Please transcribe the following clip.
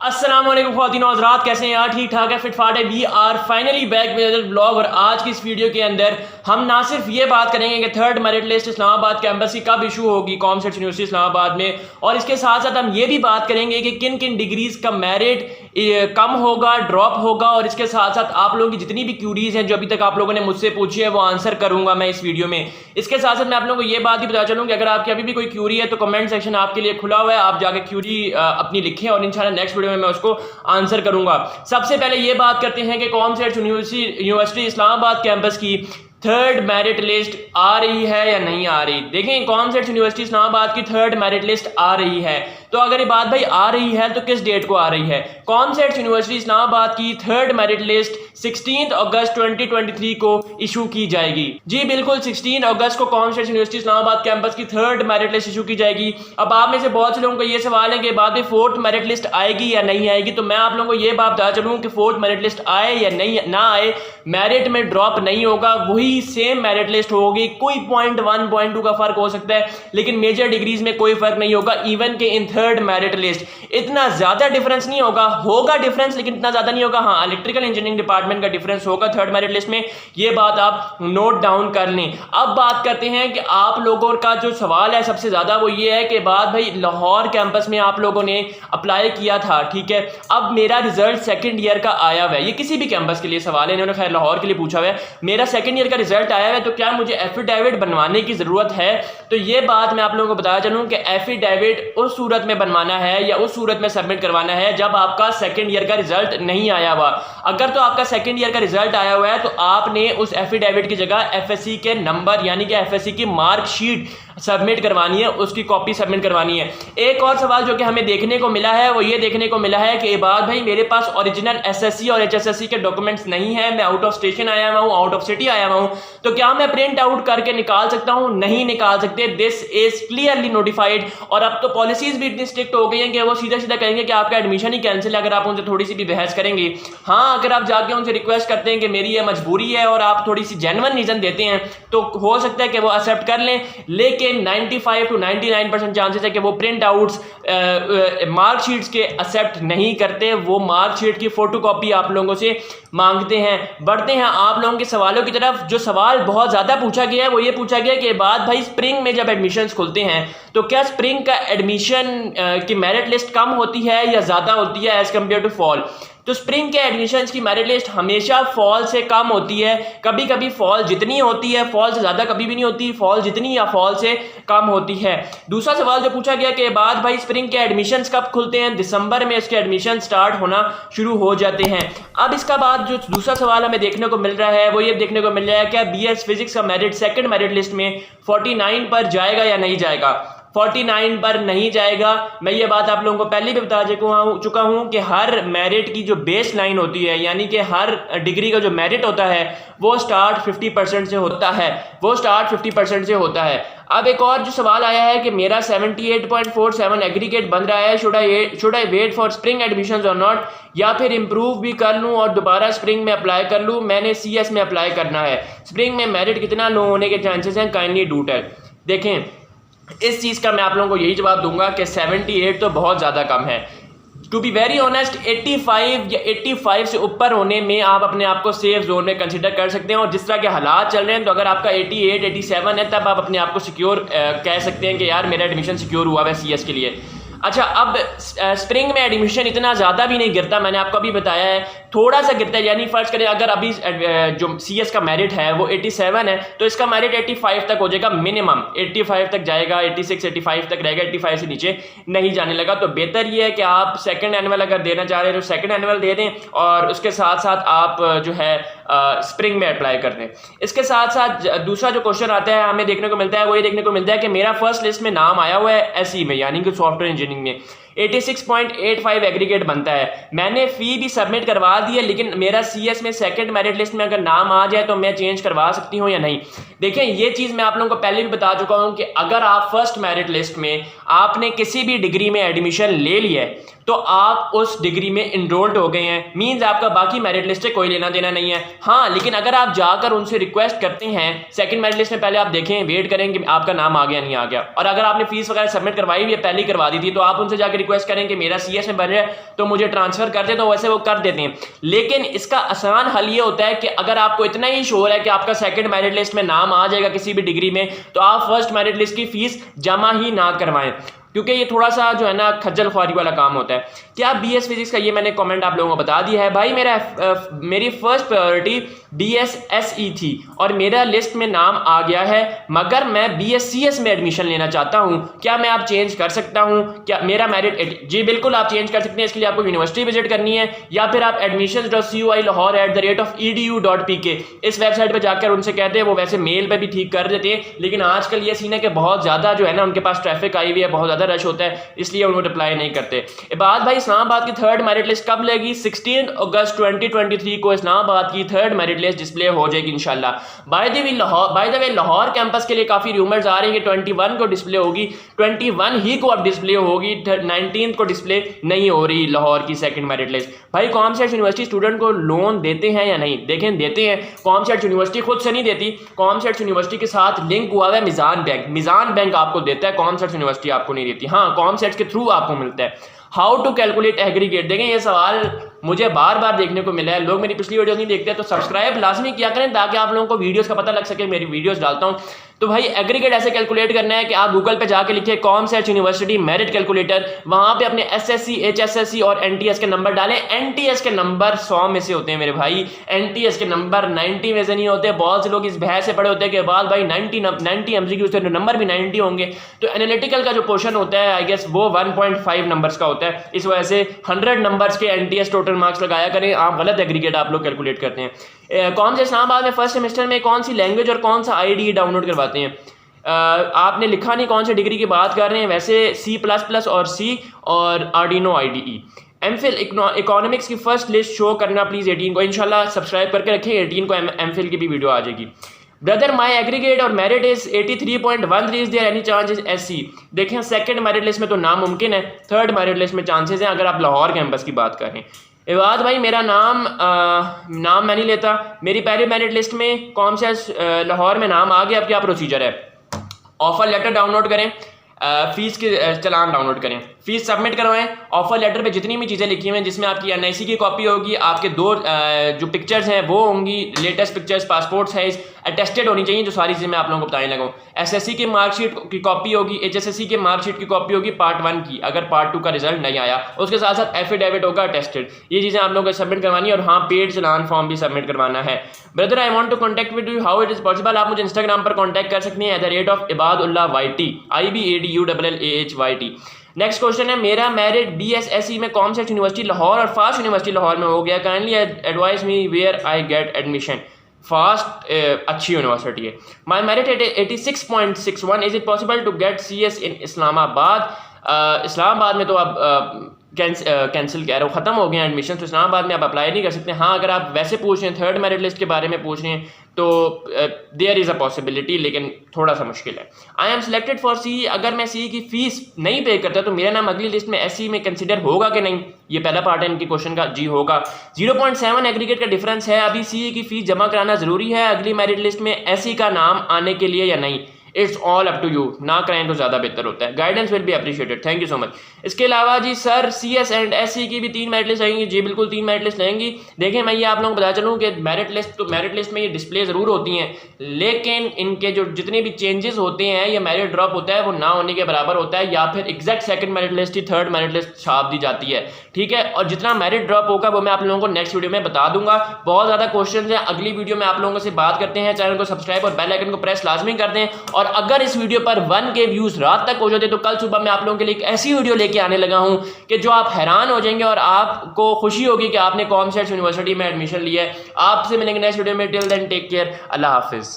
अस्सलाम वालेकुम ख्वातीन और हज़रात, कैसे हैं यार? ठीक ठाक है, फिट फाट है। We are finally back with blog. और आज की इस वीडियो के अंदर हम ना सिर्फ ये बात करेंगे कि third merit list Islamabad campus की कब इशू होगी कॉमर्स यूनिवर्सिटी इस्लामाबाद में, और इसके साथ साथ हम ये भी बात करेंगे कि किन किन डिग्रीज का मेरिट कम होगा, ड्रॉप होगा। और इसके साथ साथ आप लोगों की जितनी भी क्यूरीज हैं जो अभी तक आप लोगों ने मुझसे पूछी है वो आंसर करूंगा मैं इस वीडियो में। इसके साथ साथ मैं आप लोगों को ये बात भी बता चलूँ कि अगर आपकी अभी भी कोई क्यूरी है तो कमेंट सेक्शन आपके लिए खुला हुआ है, आप जाके क्यूरी अपनी लिखें और इंशाल्लाह नेक्स्ट वीडियो में मैं उसको आंसर करूंगा। सबसे पहले ये बात करते हैं कि कॉमर्स यूनिवर्सिटी इस्लामाबाद कैंपस की थर्ड मेरिट लिस्ट आ रही है या नहीं आ रही। देखें, कॉमर्स यूनिवर्सिटी इस्लामाबाद की थर्ड मेरिट लिस्ट आ रही है, तो अगर ये बात भाई आ रही है तो किस डेट को आ रही है? कॉमर्स यूनिवर्सिटी इस्लामाबाद की थर्ड मेरिट लिस्ट 16 अगस्त 2023 को इशू की जाएगी। जी बिल्कुल, 16 अगस्त को कॉमर्स यूनिवर्सिटी इस्लामाबाद कैंपस की थर्ड मेरिट लिस्ट इशू की जाएगी। अब आप में से बहुत से लोगों को ये सवाल है कि बाद में फोर्थ मेरिट लिस्ट आएगी या नहीं आएगी, तो मैं आप लोगों को ये बात बता चलूँ कि फोर्थ मेरिट लिस्ट आए या नहीं ना आए, मेरिट में ड्रॉप नहीं होगा, वही सेम मेरिट लिस्ट होगी। कोई 0.1 0.2 का फर्क हो सकता है, लेकिन मेजर डिग्रीज में कोई फर्क नहीं होगा। इवन के इन थर्ड मेरिट लिस्ट इतना ज्यादा डिफरेंस नहीं होगा डिफरेंस, लेकिन इतना ज्यादा नहीं होगा। हाँ, इलेक्ट्रिकल इंजीनियरिंग डिपार्टमेंट का डिफरेंस होगा थर्ड मेरिट लिस्ट में, ये बात आप नोट डाउन कर लें। अब बात करते हैं कि आप लोगों का जो सवाल है सबसे ज्यादा वो ये है कि बात भाई लाहौर कैंपस में आप लोगों ने अप्लाई किया था, ठीक है, अब मेरा रिजल्ट सेकंड ईयर का आया हुआ है। ये किसी भी कैंपस के लिए सवाल है, इन्होंने खैर लाहौर के लिए पूछा हुआ है। मेरा सेकंड ईयर का रिजल्ट आया हुआ है, तो क्या मुझे एफिडेविट बनवाने की जरूरत है? तो ये बात मैं आप लोगों को बताया चलूं कि एफिडेविट उस सूरत में बनवाना है या उस सूरत में सबमिट करवाना है जब आपका सेकंड ईयर का रिजल्ट नहीं आया हुआ। अगर तो आपका सेकंड ईयर का रिजल्ट आया हुआ है तो आपने उस एफिडेविट की जगह एफएससी के नंबर यानी कि एफएससी की मार्कशीट सबमिट करवानी है, उसकी कॉपी सबमिट करवानी है। एक और सवाल जो कि हमें देखने को मिला है वो ये देखने को मिला है कि इबाद भाई मेरे पास ओरिजिनल एसएससी और एचएसएससी के डॉक्यूमेंट्स नहीं है, मैं आउट ऑफ स्टेशन आया हुआ हूँ, आउट ऑफ सिटी आया हुआ हूँ, तो क्या मैं प्रिंट आउट करके निकाल सकता हूँ? नहीं निकाल सकते। This is clearly notified. और अब तो पॉलिसीज भी इतनी स्ट्रिक्ट हो गई हैं कि वो सीधा सीधा कहेंगे कि आपका एडमिशन ही कैंसिल है अगर आप उनसे थोड़ी सी भी बहस करेंगे। हाँ, अगर आप जाके उनसे रिक्वेस्ट करते हैं कि मेरी ये मजबूरी है और आप थोड़ी सी जेन्युइन रीजन देते हैं तो हो सकता है कि वो एक्सेप्ट कर लें, लेकिन 95 to 99% चांसेस है कि वो प्रिंट आउट्स मार्कशीट्स के एक्सेप्ट नहीं करते। वो मार्कशीट की फोटोकॉपी आप लोगों से मांगते हैं। बढ़ते हैं आप लोगों के सवालों की तरफ। जो सवाल बहुत ज़्यादा पूछा गया है वो ये पूछा गया कि बात भाई स्प्रिंग में जब एडमिशन्स खुलते हैं तो क्या स्प्रिंग का एडमिशन की मेरिट लिस्ट कम होती है या ज़्यादा होती है एज़ कम्पेयर टू फॉल? तो स्प्रिंग के एडमिशन्स की मेरिट लिस्ट हमेशा फॉल से कम होती है। कभी कभी फॉल जितनी होती है फॉल से ज़्यादा कभी भी नहीं होती, फॉल जितनी या फॉल से कम होती है। दूसरा सवाल जो पूछा गया कि बाद भाई स्प्रिंग के एडमिशन्स कब खुलते हैं? दिसंबर में इसके एडमिशन स्टार्ट होना शुरू हो जाते हैं। अब इसका बाद जो दूसरा सवाल हमें देखने को मिल रहा है वो ये देखने को मिल रहा है क्या बीएस फिजिक्स का मेरिट सेकंड मेरिट लिस्ट में 49 पर जाएगा या नहीं जाएगा? 49 पर नहीं जाएगा। मैं ये बात आप लोगों को पहले भी बता चुका हूं कि हर मेरिट की जो बेस लाइन होती है यानी कि हर डिग्री का जो मेरिट होता है वो स्टार्ट 50% से होता है, वो स्टार्ट 50% से होता है। अब एक और जो सवाल आया है कि मेरा 78.47 एग्रीगेट बन रहा है, should I wait for spring admissions और नॉट, या फिर इंप्रूव भी कर लूं और दोबारा स्प्रिंग में अप्लाई कर लूं? मैंने सीएस में अप्लाई करना है। स्प्रिंग में मेरिट कितना लो होने के चांसेस हैं? Kindly do tell. देखें, इस चीज़ का मैं आप लोगों को यही जवाब दूंगा कि 78 तो बहुत ज़्यादा कम है। टू बी वेरी ऑनेस्ट 85 या 85 से ऊपर होने में आप अपने आप को सेफ जोन में कंसिडर कर सकते हैं। और जिस तरह के हालात चल रहे हैं तो अगर आपका 88 87 है तब आप अपने आप को सिक्योर कह सकते हैं कि यार मेरा एडमिशन सिक्योर हुआ है सीएस के लिए। अच्छा, अब स्प्रिंग में एडमिशन इतना ज़्यादा भी नहीं गिरता, मैंने आपको अभी बताया है, थोड़ा सा गिरता है। यानी फर्ज करें अगर अभी जो सीएस का मेरिट है वो 87 है तो इसका मेरिट 85 तक हो जाएगा, मिनिमम 85 तक जाएगा, 86 85 तक रहेगा, 85 से नीचे नहीं जाने लगा। तो बेहतर ये है कि आप सेकंड एनुअल अगर देना चाह रहे हैं तो सेकंड एनुअल दे दें और उसके साथ साथ आप जो है स्प्रिंग में अप्लाई कर दें। इसके साथ साथ दूसरा जो क्वेश्चन आता है हमें देखने को मिलता है वो ये देखने को मिलता है कि मेरा फर्स्ट लिस्ट में नाम आया हुआ है एसई में यानी कि सॉफ्टवेयर इंजीनियरिंग में, 86.85 एग्रीगेट बनता है, मैंने फी भी सबमिट करवा दी है, लेकिन मेरा सीएस में सेकंड मेरिट लिस्ट में अगर नाम आ जाए तो मैं चेंज करवा सकती हूँ या नहीं? देखें, ये चीज़ मैं आप लोगों को पहले भी बता चुका हूँ कि अगर आप फर्स्ट मेरिट लिस्ट में आपने किसी भी डिग्री में एडमिशन ले लिया है तो आप उस डिग्री में इनरोल्ड हो गए हैं, मींस आपका बाकी मेरिट लिस्ट से कोई लेना देना नहीं है। हाँ, लेकिन अगर आप जाकर उनसे रिक्वेस्ट करते हैं सेकंड मेरिट लिस्ट में, पहले आप देखें, वेट करें कि आपका नाम आ गया नहीं आ गया, और अगर आपने फीस वगैरह सबमिट करवाई हुई है, पहले ही करवा दी थी, तो आप उनसे जाकर रिक्वेस्ट करें कि मेरा CS में बन रहा है तो मुझे ट्रांसफर कर दे, तो वैसे वो कर देते हैं। लेकिन इसका आसान हल ये होता है कि अगर आपको इतना ही श्योर है कि आपका सेकंड मेरिट लिस्ट में नाम आ जाएगा किसी भी डिग्री में, तो आप फर्स्ट मेरिट लिस्ट की फीस जमा ही ना करवाएं, क्योंकि ये थोड़ा सा जो है ना खज्जल ख्वारी वाला काम होता है। क्या BS फिजिक्स का ये मैंने कमेंट आप लोगों को बता दिया है भाई। मेरी फर्स्ट प्रायोरिटी BSSE थी और मेरा लिस्ट में नाम आ गया है, मगर मैं BSCS में एडमिशन लेना चाहता हूं, क्या मैं आप चेंज कर सकता हूं? क्या मेरा मेरिट? जी बिल्कुल आप चेंज कर सकते हैं। इसके लिए आपको यूनिवर्सिटी विजिट करनी है या फिर आप admissions.coi.lahore@pk इस वेबसाइट पर जाकर उनसे कहते हैं, वो वैसे मेल पे भी ठीक कर देते हैं, लेकिन आजकल ये सीन है कि बहुत ज़्यादा जो है ना उनके पास ट्रैफिक आई हुई है, बहुत ज़्यादा रश होता है, इसलिए उनको रिप्लाई नहीं करते। बात भाई इस्लामाबाद की थर्ड मेरिट लिस्ट कब लगेगी? 16 अगस्त 2023 को इस्लामाबाद की थर्ड मेरिट लिस्ट डिस्प्ले हो जाएगी इंशाल्लाह। By the way Lahore campus के लिए काफ़ी रूमर्स आ रही है कि 21 को डिस्प्ले होगी, 21 ही को अब डिस्प्ले होगी, 19 को डिस्प्ले नहीं हो रही लाहौर की सेकंड मेरिट लिस्ट। भाई कॉमसेट यूनिवर्सिटी स्टूडेंट को लोन देते हैं या नहीं? देखें, देते हैं। कॉमसेट यूनिवर्सिटी खुद से नहीं देती, कॉमसेट यूनिवर्सिटी के साथ लिंक हुआ है मिजान बैंक आपको देता है, कॉमसेट यूनिवर्सिटी आपको नहीं देती। हाँ, कॉमसेट के थ्रू आपको मिलता है। How to calculate aggregate? देखें, ये सवाल मुझे बार बार देखने को मिला है, लोग मेरी पिछली वीडियोस नहीं देखते, तो सब्सक्राइब लाजमी किया करें ताकि आप लोगों को वीडियोस का पता लग सके, मेरी वीडियोस डालता हूं। तो भाई एग्रीगेट ऐसे कैलकुलेट करना है कि आप गूगल पे जाके लिखिए कॉमसेट यूनिवर्सिटी मेरिट कैलकुलेटर, वहां पे अपने SSC HSSC और NTS के नंबर डालें। NTS के नंबर 100 में से होते हैं मेरे भाई, NTS के नंबर 90 में से नहीं होते। बहुत से लोग इस बहस से पड़े होते हैं कि बाद भाई 90 MCQ से नंबर भी 90 होंगे, तो एनालिटिकल का जो पोर्शन होता है आई गेस वो 1.5 नंबर्स का होता है, इस वजह से 100 नंबर्स के NTS टोटल मार्क्स लगाया करें, आप गलत एग्रीगेट आप लोग कैलकुलेट करते हैं। कौन से इस्लामाबाद में फर्स्ट सेमेस्टर में कौन सी लैंग्वेज और कौन सा IDE डाउनलोड करवाते हैं? आपने लिखा नहीं कौन सी डिग्री की बात कर रहे हैं, वैसे C++ और C और Arduino IDE। MPhil इकोनॉमिक्स की फर्स्ट लिस्ट शो करना प्लीज़ 18 को, इंशाल्लाह सब्सक्राइब करके रखें, 18 को MPhil की भी वीडियो आ जाएगी। ब्रदर माई एग्रीगेट और merit is 83.13, is there any chance is SC? देखें, सेकंड मेरिट लिस्ट में तो नामुमकिन है, थर्ड मेरिट लिस्ट में चांसेस हैं अगर आप लाहौर कैंपस की बात करें। इबाद भाई मेरा नाम मैं नहीं लेता, मेरी पहली मेरिट लिस्ट में कौन सा लाहौर में नाम आ गया, अब क्या प्रोसीजर है? ऑफर लेटर डाउनलोड करें, फीस के चलान डाउनलोड करें, फीस सबमिट करवाएं, ऑफर लेटर पे जितनी भी चीज़ें लिखी हुई हैं जिसमें आपकी NIC की कॉपी होगी, आपके 2 जो पिक्चर्स हैं वो होंगी, latest pictures, passport size attested होनी चाहिए, जो सारी चीज़ें मैं आप लोगों को बताने लगा हूँ। SSC की मार्कशीट की कॉपी होगी, HSSC की मार्कशीट की कॉपी होगी पार्ट 1 की, अगर पार्ट 2 का रिजल्ट नहीं आया, उसके साथ साथ एफिडेविट होगा अटेस्टेड, ये चीज़ें आप लोगों को सबमिट करवानी है। और हाँ, पेड चलान फॉर्म भी सबमिट करवाना है। Brother I want to contact with you, how it is possible? आप मुझे इंस्टाग्राम पर कॉन्टैक्ट कर सकते हैं @ibadullah YT, IBADULLAHYT। Next question है, मेरा मेरिट BSSE में कॉमसेट यूनिवर्सिटी लाहौर और फास्ट यूनिवर्सिटी लाहौर में हो गया, kindly advise me where I get admission. FAST अच्छी यूनिवर्सिटी है। My merit 86.61, is it possible to get CS in Islamabad? Islamabad में तो आप कैंसिल कह रहा हूँ, ख़त्म हो गया एडमिशन, तो इस्लामाबाद में आप अप्लाई नहीं कर सकते। हाँ, अगर आप वैसे पूछ रहे हैं, थर्ड मेरिट लिस्ट के बारे में पूछ रहे हैं, तो देयर इज़ अ पॉसिबिलिटी, लेकिन थोड़ा सा मुश्किल है। I am selected for C, अगर मैं C की फ़ीस नहीं पे करता तो मेरा नाम अगली लिस्ट में SC में कंसिडर होगा कि नहीं? ये पहला पार्ट है इनके क्वेश्चन का, जी होगा। 0.7 एग्रीगेट का डिफरेंस है, अभी CE की फ़ीस जमा कराना ज़रूरी है अगली मेरिट लिस्ट में SC का नाम आने के लिए या नहीं? It's all up to you, ना करें तो ज़्यादा बेहतर होता है, guidance will be appreciated, thank you so much. इसके अलावा ji sir CS and SC की भी 3 मेरिट लिस्ट आएंगी? जी बिल्कुल 3 मेरिट लिस्ट आएंगी। देखें, मैं ये आप लोगों को बता चलूँ कि मेरिट लिस्ट में ये डिस्प्ले ज़रूर होती हैं, लेकिन इनके जो जितने भी चेंजेस होते हैं, ये मेरिट ड्रॉप होता है, वो ना होने के बराबर होता है, या फिर एग्जैक्ट सेकंड मेरिट लिस्ट ही थर्ड मेरिट लिस्ट छाप दी जाती है, ठीक है। और जितना मेरिट ड्रॉप होगा वो मैं आप लोगों को नेक्स्ट वीडियो में बता दूंगा। बहुत ज़्यादा क्वेश्चन हैं, अगली वीडियो में आप लोगों से बात करते हैं। चैनल को सब्सक्राइब और बेल आइकन को प्रेस लाजमी कर दें, और अगर इस वीडियो पर 1K व्यूज रात तक हो जाते तो कल सुबह मैं आप लोगों के लिए एक ऐसी वीडियो लेके आने लगा हूं कि जो आप हैरान हो जाएंगे और आपको खुशी होगी कि आपने कॉमसेट यूनिवर्सिटी में एडमिशन लिया है। आपसे मिलेंगे नेक्स्ट वीडियो में, टिल देन टेक केयर, अल्लाह हाफिज।